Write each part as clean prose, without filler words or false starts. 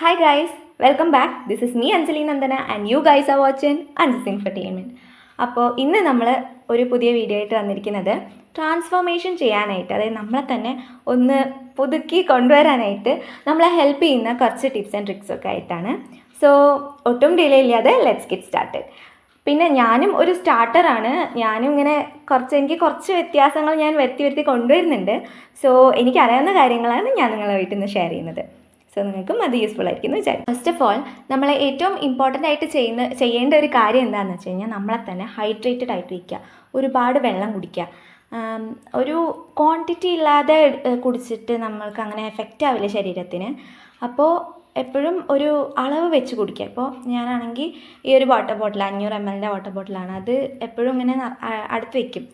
Hi guys, welcome back. This is me Anjali Nandana and you guys are watching Anjali's Infotainment. അപ്പോൾ ഇന്ന് നമ്മൾ ഒരു പുതിയ video ആയിട്ട് വന്നിരിക്കുന്നത് ട്രാൻസ്ഫോർമേഷൻ ചെയ്യാനായിട്ട്, അതായത് നമ്മളെ തന്നെ ഒന്ന് പുതുക്കി കൊണ്ടുവരാനായിട്ട് നമ്മളെ ഹെൽപ്പ് ചെയ്യുന്ന കുറച്ച് ടിപ്സ് ആൻഡ് ട്രിക്സ് ഒക്കെ ആയിട്ടാണ്. സോ ഒട്ടും ഡിലേ ഇല്ലാതെ ലെറ്റ്സ് ഗെറ്റ് സ്റ്റാർട്ടഡ്. പിന്നെ ഞാനും ഒരു സ്റ്റാർട്ടറാണ്. ഞാനും ഇങ്ങനെ എനിക്ക് കുറച്ച് വ്യത്യാസങ്ങൾ ഞാൻ വരുത്തി കൊണ്ടുവരുന്നുണ്ട്. സോ എനിക്കറിയാവുന്ന കാര്യങ്ങളാണ് ഞാൻ നിങ്ങളെ വീട്ടിൽ നിന്ന് ഷെയർ ചെയ്യുന്നത്. സോ നിങ്ങൾക്കും അത് യൂസ്ഫുൾ ആയിരിക്കും എന്ന് വിചാരിക്കും. ഫസ്റ്റ് ഓഫ് ഓൾ നമ്മൾ ഏറ്റവും ഇമ്പോർട്ടൻ്റ് ആയിട്ട് ചെയ്യേണ്ട ഒരു കാര്യം എന്താണെന്ന് വെച്ച് കഴിഞ്ഞാൽ നമ്മളെ തന്നെ ഹൈഡ്രേറ്റഡ് ആയിട്ട് ഇരിക്കുക. ഒരുപാട് വെള്ളം കുടിക്കുക. ഒരു ക്വാണ്ടിറ്റി ഇല്ലാതെ കുടിച്ചിട്ട് നമ്മൾക്ക് അങ്ങനെ എഫക്റ്റ് ആവില്ല ശരീരത്തിന്. അപ്പോൾ എപ്പോഴും ഒരു അളവ് വെച്ച് കുടിക്കുക. ഇപ്പോൾ ഞാനാണെങ്കിൽ ഈ ഒരു വാട്ടർ ബോട്ടിൽ 500 ml വാട്ടർ ബോട്ടിലാണ്. അത് എപ്പോഴും ഇങ്ങനെ അടുത്ത് വയ്ക്കും.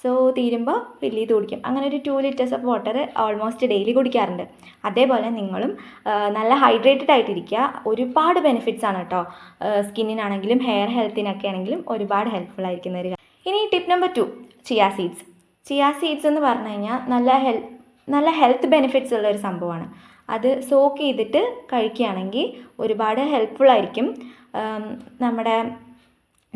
സോ തീരുമ്പോൾ ഫില്ല് ചെയ്ത് കുടിക്കും. അങ്ങനെ ഒരു 2 liters of water almost daily കുടിക്കാറുണ്ട്. അതേപോലെ നിങ്ങളും നല്ല ഹൈഡ്രേറ്റഡ് ആയിട്ടിരിക്കുക. ഒരുപാട് ബെനിഫിറ്റ്സ് ആണ് കേട്ടോ. സ്കിന്നിനാണെങ്കിലും ഹെയർ ഹെൽത്തിനൊക്കെ ആണെങ്കിലും ഒരുപാട് ഹെൽപ്ഫുൾ ആയിരിക്കുന്ന ഒരു കാര്യം. ഇനി tip number 2, chia seeds. Chia seeds എന്ന് പറഞ്ഞു കഴിഞ്ഞാൽ നല്ല ഹെൽത്ത് ബെനിഫിറ്റ്സ് ഉള്ള ഒരു സംഭവമാണ്. അത് സോക്ക് ചെയ്തിട്ട് കഴിക്കുകയാണെങ്കിൽ ഒരുപാട് ഹെൽപ്ഫുൾ ആയിരിക്കും. നമ്മുടെ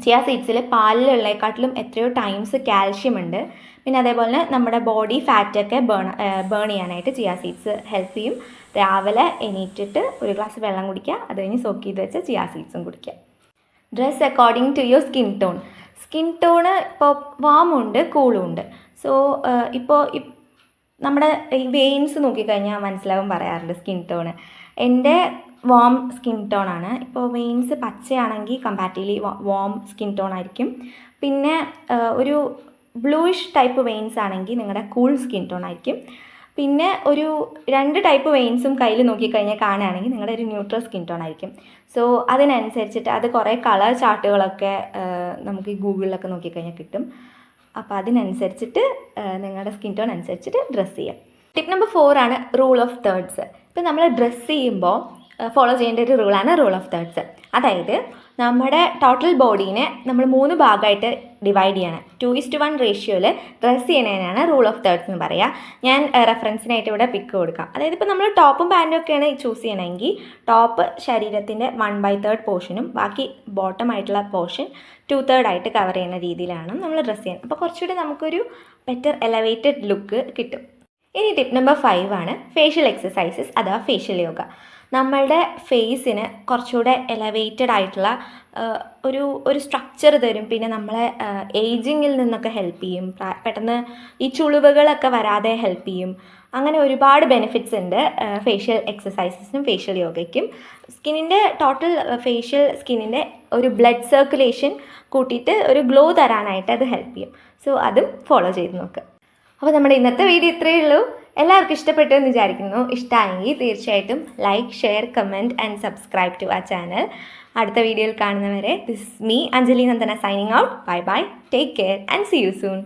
ചിയാ സീഡ്സിൽ പാലിലുള്ളതിനെക്കാട്ടിലും എത്രയോ ടൈംസ് കാൽഷ്യം ഉണ്ട്. പിന്നെ അതേപോലെ തന്നെ നമ്മുടെ ബോഡി ഫാറ്റൊക്കെ ബേൺ ചെയ്യാനായിട്ട് ചിയാ സീഡ്സ് ഹെൽപ്പ് ചെയ്യും. രാവിലെ എണീറ്റിട്ട് ഒരു ഗ്ലാസ് വെള്ളം കുടിക്കുക, അത് കഴിഞ്ഞ് സോക്ക് ചെയ്ത് വെച്ച ചിയാ സീഡ്സും കുടിക്കുക. Dress according to your skin tone. Skin tone ഇപ്പോൾ വാമുണ്ട് കൂളും ഉണ്ട്. സോ ഇപ്പോൾ നമ്മുടെ ഈ വെയിൻസ് നോക്കിക്കഴിഞ്ഞാൽ മനസ്സിലാവും, പറയാറുണ്ട് സ്കിൻ ടോണ്. എൻ്റെ വാം സ്കിൻ ടോണാണ്. ഇപ്പോൾ വെയിൻസ് പച്ചയാണെങ്കിൽ കമ്പാരിറ്റീവ്ലി വാം സ്കിൻ ടോൺ ആയിരിക്കും. പിന്നെ ഒരു ബ്ലൂയിഷ് ടൈപ്പ് വെയിൻസ് ആണെങ്കിൽ നിങ്ങളുടെ കൂൾ സ്കിൻ ടോൺ ആയിരിക്കും. പിന്നെ ഒരു 2 ടൈപ്പ് വെയിൻസും കയ്യിൽ നോക്കിക്കഴിഞ്ഞാൽ കാണുകയാണെങ്കിൽ നിങ്ങളുടെ ഒരു ന്യൂട്രൽ സ്കിൻ ടോൺ ആയിരിക്കും. സോ അതിനനുസരിച്ചിട്ട് അത് കുറേ കളർ ചാർട്ടുകളൊക്കെ നമുക്ക് ഈ ഗൂഗിളിലൊക്കെ നോക്കിക്കഴിഞ്ഞാൽ കിട്ടും. അപ്പോൾ അതിനനുസരിച്ചിട്ട് നിങ്ങളുടെ സ്കിൻ ടോൺ അനുസരിച്ചിട്ട് ഡ്രസ്സ് ചെയ്യാം. ടിപ്പ് നമ്പർ 4 ആണ് റൂൾ ഓഫ് തേർഡ്സ്. ഇപ്പം നമ്മൾ ഡ്രസ്സ് ചെയ്യുമ്പോൾ ഫോളോ ചെയ്യേണ്ട ഒരു റൂളാണ് റൂൾ ഓഫ് തേർഡ്സ്. അതായത് നമ്മുടെ ടോട്ടൽ ബോഡീനെ നമ്മൾ 3 ഭാഗമായിട്ട് ഡിവൈഡ് ചെയ്യണം. 2:1 റേഷ്യോയിൽ ഡ്രസ്സ് ചെയ്യണതിനാണ് റൂൾ ഓഫ് തേർഡ്സ് എന്ന് പറയുക. ഞാൻ റെഫറൻസിനായിട്ട് ഇവിടെ പിക്ക് കൊടുക്കാം. അതായത് ഇപ്പോൾ നമ്മൾ ടോപ്പും പാൻറ്റും ഒക്കെയാണ് ചൂസ് ചെയ്യണമെങ്കിൽ ടോപ്പ് ശരീരത്തിൻ്റെ 1/3 പോർഷനും ബാക്കി ബോട്ടം ആയിട്ടുള്ള പോർഷൻ 2/3 ആയിട്ട് കവർ ചെയ്യുന്ന രീതിയിലാണ് നമ്മൾ ഡ്രസ്സ് ചെയ്യുന്നത്. അപ്പോൾ കുറച്ചുകൂടി നമുക്കൊരു ബെറ്റർ എലവേറ്റഡ് ലുക്ക് കിട്ടും. ഇനി ടിപ്പ് നമ്പർ 5 ആണ് ഫേഷ്യൽ എക്സസൈസസ് അഥവാ ഫേഷ്യൽ യോഗ. നമ്മളുടെ ഫേസിന് കുറച്ചുകൂടെ എലവേറ്റഡ് ആയിട്ടുള്ള ഒരു സ്ട്രക്ചർ തരും. പിന്നെ നമ്മളെ ഏജിങ്ങിൽ നിന്നൊക്കെ ഹെൽപ്പ് ചെയ്യും. പെട്ടെന്ന് ഈ ചുളിവുകളൊക്കെ വരാതെ ഹെൽപ്പ് ചെയ്യും. അങ്ങനെ ഒരുപാട് ബെനിഫിറ്റ്സ് ഉണ്ട് ഫേഷ്യൽ എക്സസൈസസിനും ഫേഷ്യൽ യോഗയ്ക്കും. ടോട്ടൽ ഫേഷ്യൽ സ്കിന്നിൻ്റെ ഒരു ബ്ലഡ് സർക്കുലേഷൻ കൂട്ടിയിട്ട് ഒരു ഗ്ലോ തരാനായിട്ട് അത് ഹെൽപ്പ് ചെയ്യും. സോ അതും ഫോളോ ചെയ്ത് നോക്കുക. അപ്പോൾ നമ്മുടെ ഇന്നത്തെ വീഡിയോ ഇത്രയേ ഉള്ളൂ. എല്ലാവർക്കും ഇഷ്ടപ്പെട്ടു എന്ന് വിചാരിക്കുന്നു. ഇഷ്ടമായെങ്കിൽ തീർച്ചയായിട്ടും like, share, comment and subscribe to our channel. അടുത്ത വീഡിയോയിൽ കാണുന്നവരെ this is me Anjali Nandana signing out. Bye bye, take care and see you soon.